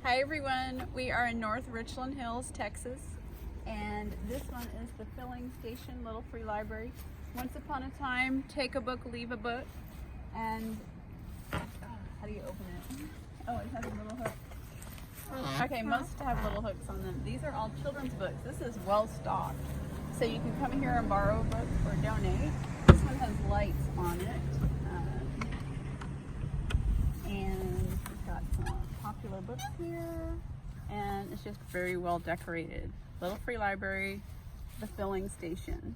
Hi everyone, we are in North Richland Hills, Texas, and this one is the filling station, little free library. Once upon a time, take a book, leave a book, and how do you open it? Oh, it has a little hook. Okay, most have little hooks on them. These are all children's books. This is well stocked, so you can come here and borrow a book or donate. This one has lights on it, and we've got some popular books here, and it's just very well decorated. Little free library, the filling station.